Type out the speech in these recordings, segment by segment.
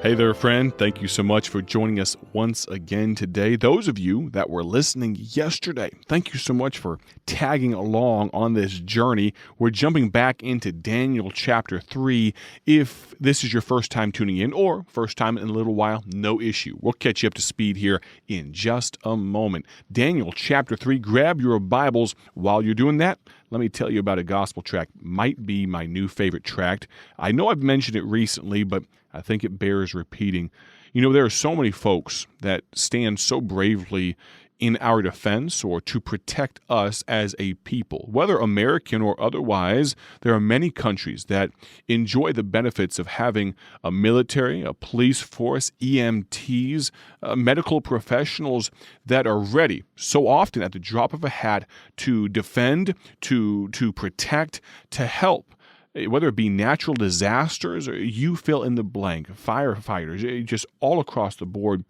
Hey there, friend. Thank you so much for joining us once again today. Those of you that were listening yesterday, thank you so much for tagging along on this journey. We're jumping back into Daniel chapter 3. If this is your first time tuning in or first time in a little while, no issue. We'll catch you up to speed here in just a moment. Daniel chapter 3, grab your Bibles. While you're doing that, let me tell you about a gospel tract. Might be my new favorite tract. I know I've mentioned it recently, but I think it bears repeating. You know, there are so many folks that stand so bravely in our defense or to protect us as a people. Whether American or otherwise, there are many countries that enjoy the benefits of having a military, a police force, EMTs, medical professionals that are ready so often at the drop of a hat to defend, to protect, to help. Whether it be natural disasters or you fill in the blank, firefighters, just all across the board.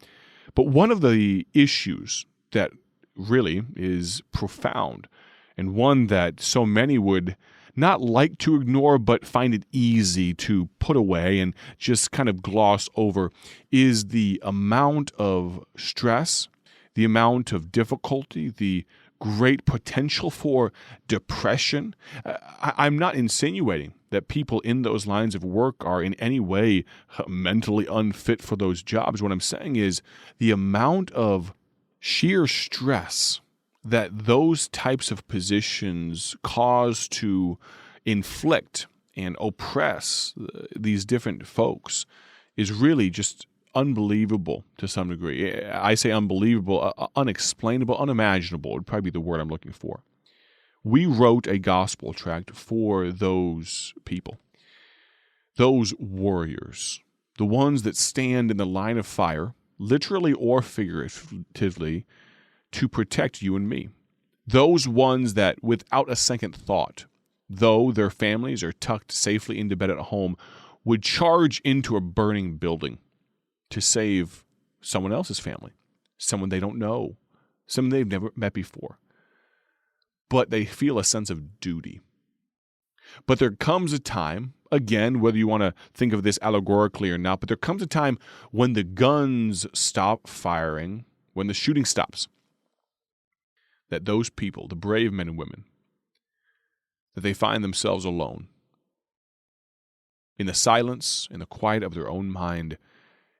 But one of the issues that really is profound and one that so many would not like to ignore but find it easy to put away and just kind of gloss over is the amount of stress, the amount of difficulty, the great potential for depression. I'm not insinuating that people in those lines of work are in any way mentally unfit for those jobs. What I'm saying is the amount of sheer stress that those types of positions cause to inflict and oppress these different folks is really just unbelievable to some degree. I say unbelievable, unexplainable, unimaginable would probably be the word I'm looking for. We wrote a gospel tract for those people, those warriors, the ones that stand in the line of fire, literally or figuratively, to protect you and me. Those ones that, without a second thought, though their families are tucked safely into bed at home, would charge into a burning building to save someone else's family, someone they don't know, someone they've never met before. But they feel a sense of duty. But there comes a time, again, whether you want to think of this allegorically or not, but there comes a time when the guns stop firing, when the shooting stops, that those people, the brave men and women, that they find themselves alone, in the silence, in the quiet of their own mind,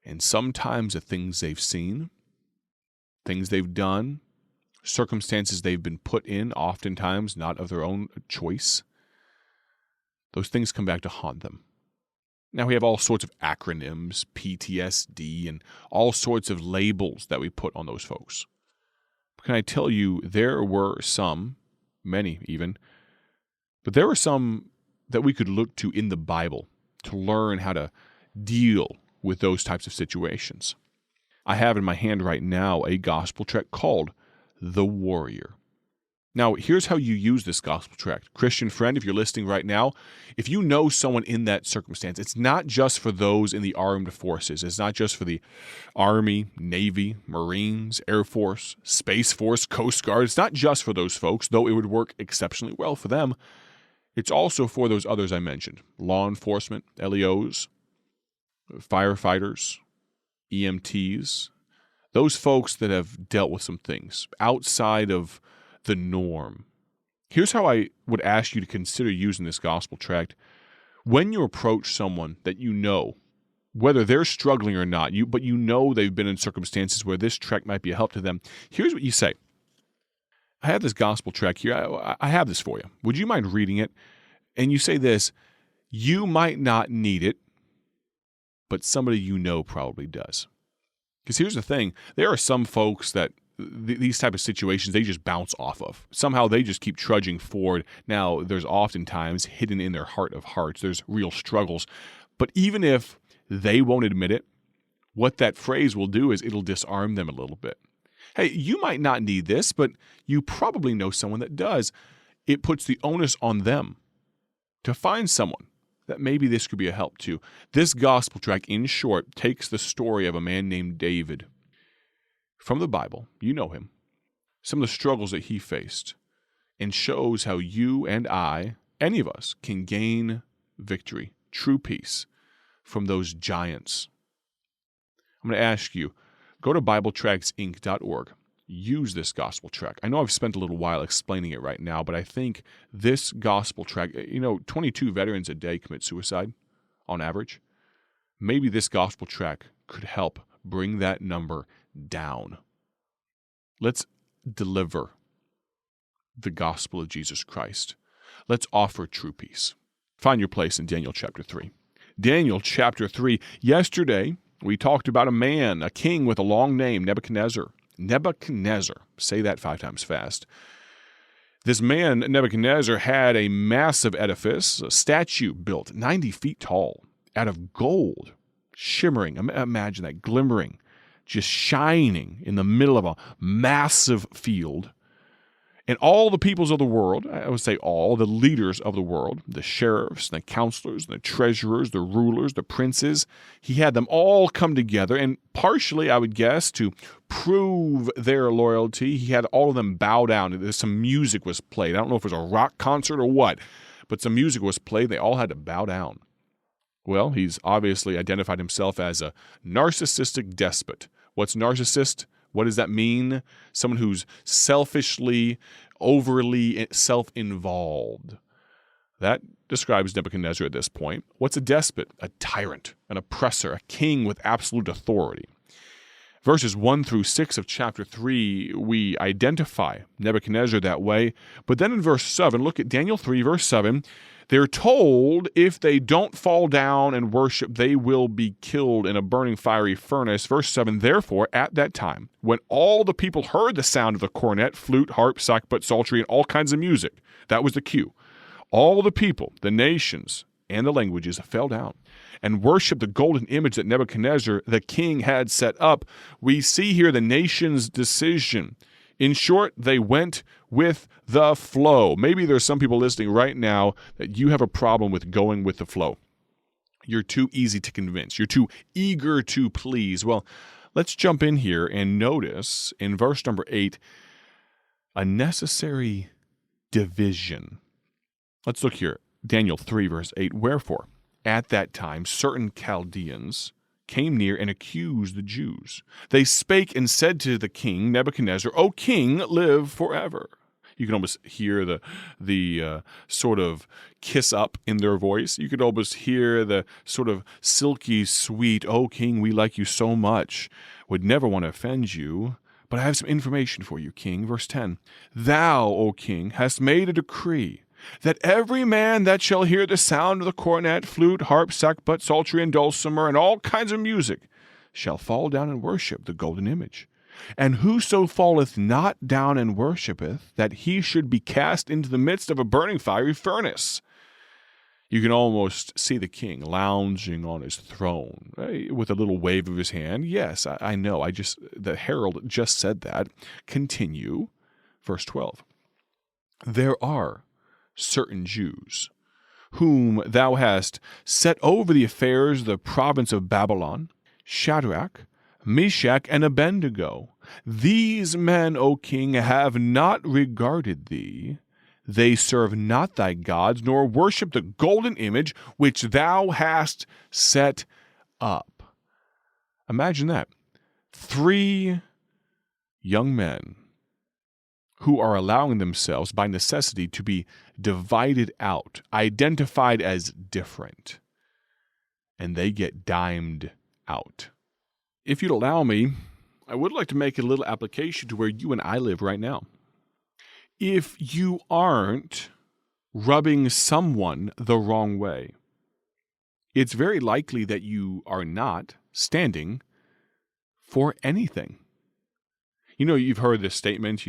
and sometimes the things they've seen, things they've done, circumstances they've been put in, oftentimes not of their own choice, those things come back to haunt them. Now we have all sorts of acronyms, PTSD, and all sorts of labels that we put on those folks. Can I tell you, there were some, many even, but there were some that we could look to in the Bible to learn how to deal with those types of situations. I have in my hand right now a gospel tract called The Warrior. Now, here's how you use this gospel tract. Christian friend, if you're listening right now, if you know someone in that circumstance, it's not just for those in the armed forces. It's not just for the Army, Navy, Marines, Air Force, Space Force, Coast Guard. It's not just for those folks, though it would work exceptionally well for them. It's also for those others I mentioned, law enforcement, LEOs, firefighters, EMTs, those folks that have dealt with some things outside of the norm. Here's how I would ask you to consider using this gospel tract. When you approach someone that you know, whether they're struggling or not, but you know they've been in circumstances where this tract might be a help to them, here's what you say. I have this gospel tract here. I have this for you. Would you mind reading it? And you say this, you might not need it, but somebody you know probably does. Because here's the thing, there are some folks that these type of situations, they just bounce off of. Somehow they just keep trudging forward. Now, there's oftentimes hidden in their heart of hearts, there's real struggles. But even if they won't admit it, what that phrase will do is it'll disarm them a little bit. Hey, you might not need this, but you probably know someone that does. It puts the onus on them to find someone that maybe this could be a help to. This gospel tract, in short, takes the story of a man named David from the Bible, you know him, some of the struggles that he faced, and shows how you and I, any of us, can gain victory, true peace from those giants I'm going to ask you, go to BibleTractsInc.org. Use this gospel tract. I know I've spent a little while explaining it right now, but I think this gospel tract, 22 veterans a day commit suicide on average. Maybe this gospel tract could help bring that number down. Let's deliver the gospel of Jesus Christ. Let's offer true peace. Find your place in Daniel chapter 3. Daniel chapter 3. Yesterday, we talked about a king with a long name, Nebuchadnezzar. Nebuchadnezzar. Say that 5 times fast. This man, Nebuchadnezzar, had a massive edifice, a statue built 90 feet tall, out of gold, shimmering, imagine that, glimmering, just shining in the middle of a massive field. And all the peoples of the world, I would say all, the leaders of the world, the sheriffs, the counselors, the treasurers, the rulers, the princes, he had them all come together, and partially, I would guess, to prove their loyalty, he had all of them bow down. Some music was played. I don't know if it was a rock concert or what, but some music was played. They all had to bow down. Well, he's obviously identified himself as a narcissistic despot. What's narcissist? What does that mean? Someone who's selfishly, overly self-involved. That describes Nebuchadnezzar at this point. What's a despot? A tyrant, an oppressor, a king with absolute authority. Verses 1 through 6 of chapter 3, we identify Nebuchadnezzar that way. But then in verse 7, look at Daniel 3, verse 7, they're told if they don't fall down and worship, they will be killed in a burning fiery furnace. Verse 7, therefore, at that time, when all the people heard the sound of the cornet, flute, harp, sackbut, psaltery, and all kinds of music, that was the cue. All the people, the nations, and the languages fell down and worshiped the golden image that Nebuchadnezzar, the king, had set up. We see here the nation's decision. In short, they went with the flow. Maybe there's some people listening right now that you have a problem with going with the flow. You're too easy to convince. You're too eager to please. Well, let's jump in here and notice in verse number 8, a necessary division. Let's look here. Daniel 3, verse 8. Wherefore, at that time, certain Chaldeans came near and accused the Jews. They spake and said to the king, Nebuchadnezzar, O king, live forever. You can almost hear the sort of kiss up in their voice. You could almost hear the sort of silky sweet, O king, we like you so much. Would never want to offend you, but I have some information for you, king. Verse 10, thou, O king, hast made a decree that every man that shall hear the sound of the cornet, flute, harp, sackbut, psaltery, and dulcimer, and all kinds of music, shall fall down and worship the golden image. And whoso falleth not down and worshipeth, that he should be cast into the midst of a burning fiery furnace. You can almost see the king lounging on his throne with a little wave of his hand. Yes, I know. The herald just said that. Continue. Verse 12. There are certain Jews, whom thou hast set over the affairs of the province of Babylon, Shadrach, Meshach, and Abednego. These men, O king, have not regarded thee. They serve not thy gods, nor worship the golden image which thou hast set up. Imagine that. 3 young men who are allowing themselves by necessity to be divided out, identified as different, and they get dimed out. If you'd allow me, I would like to make a little application to where you and I live right now. If you aren't rubbing someone the wrong way, it's very likely that you are not standing for anything. You've heard this statement,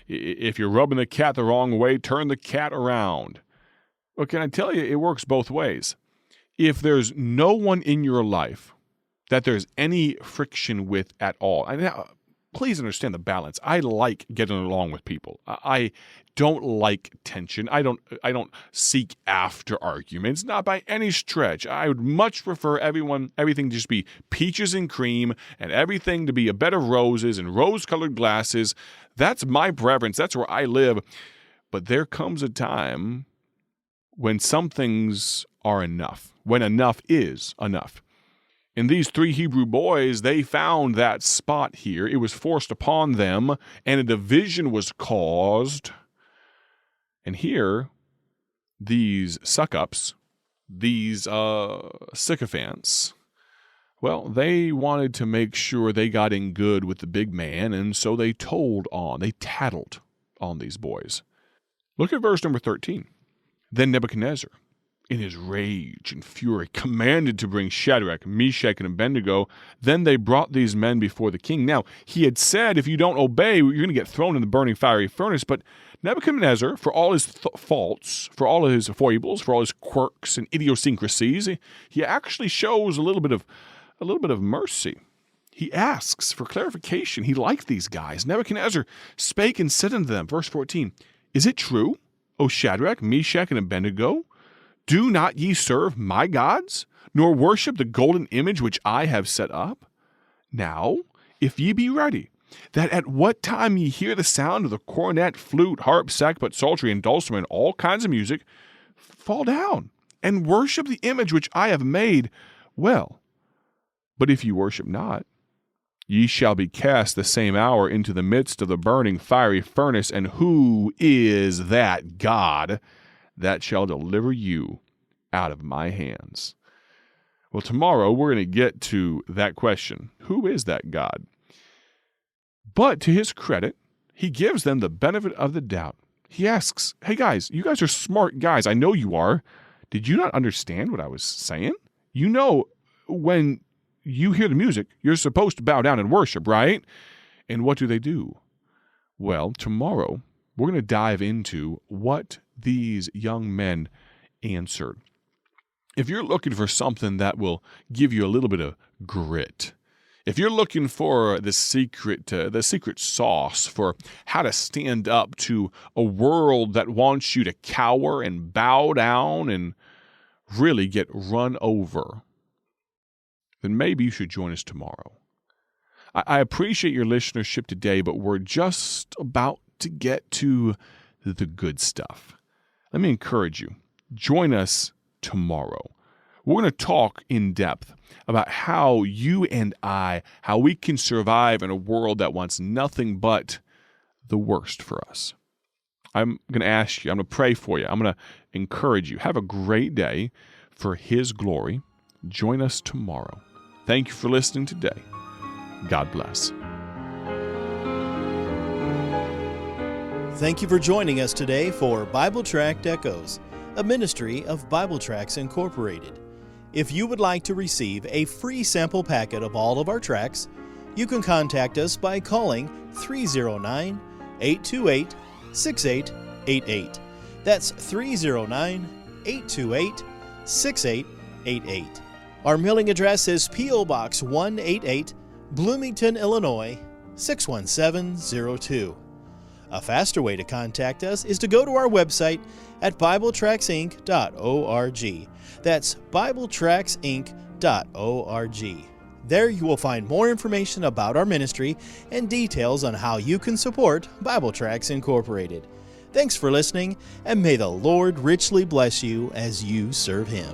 if you're rubbing the cat the wrong way, turn the cat around. Well, can I tell you, it works both ways. If there's no one in your life that there's any friction with at all, please understand the balance. I like getting along with people. I don't like tension. I don't seek after arguments, not by any stretch. I would much prefer everything to just be peaches and cream, and everything to be a bed of roses and rose-colored glasses. That's my preference. That's where I live. But there comes a time when some things are enough, when enough is enough. And these 3 Hebrew boys, they found that spot here. It was forced upon them, and a division was caused. And here, these suck-ups, these sycophants, well, they wanted to make sure they got in good with the big man, and so they tattled on these boys. Look at verse number 13. Then Nebuchadnezzar, in his rage and fury, commanded to bring Shadrach, Meshach, and Abednego. Then they brought these men before the king. Now, he had said, if you don't obey, you're going to get thrown in the burning fiery furnace. But Nebuchadnezzar, for all his faults, for all of his foibles, for all his quirks and idiosyncrasies, he actually shows a little bit of mercy. He asks for clarification. He liked these guys. Nebuchadnezzar spake and said unto them, verse 14, Is it true, O Shadrach, Meshach, and Abednego? Do not ye serve my gods, nor worship the golden image which I have set up? Now, if ye be ready, that at what time ye hear the sound of the cornet, flute, harp, sackbut, psaltery, and dulcimer, and all kinds of music, fall down, and worship the image which I have made. Well, but if ye worship not, ye shall be cast the same hour into the midst of the burning fiery furnace. And who is that God that shall deliver you out of my hands? Well, tomorrow we're going to get to that question. Who is that God? But to his credit, he gives them the benefit of the doubt. He asks, hey guys, you guys are smart guys. I know you are. Did you not understand what I was saying? You know, when you hear the music, you're supposed to bow down and worship, right? And what do? Well, tomorrow we're going to dive into what these young men answered. If you're looking for something that will give you a little bit of grit, if you're looking for the secret sauce for how to stand up to a world that wants you to cower and bow down and really get run over, then maybe you should join us tomorrow. I appreciate your listenership today, but we're just about to get to the good stuff. Let me encourage you. Join us tomorrow. We're going to talk in depth about how you and I, how we can survive in a world that wants nothing but the worst for us. I'm going to ask you, I'm going to pray for you, I'm going to encourage you. Have a great day for His glory. Join us tomorrow. Thank you for listening today. God bless. Thank you for joining us today for Bible Tract Echoes, a ministry of Bible Tracts Incorporated. If you would like to receive a free sample packet of all of our tracts, you can contact us by calling 309-828-6888. That's 309-828-6888. Our mailing address is P.O. Box 188, Bloomington, Illinois, 61702. A faster way to contact us is to go to our website at BibleTractsInc.org. That's BibleTractsInc.org. There you will find more information about our ministry and details on how you can support Bible Tracts Incorporated. Thanks for listening, and may the Lord richly bless you as you serve Him.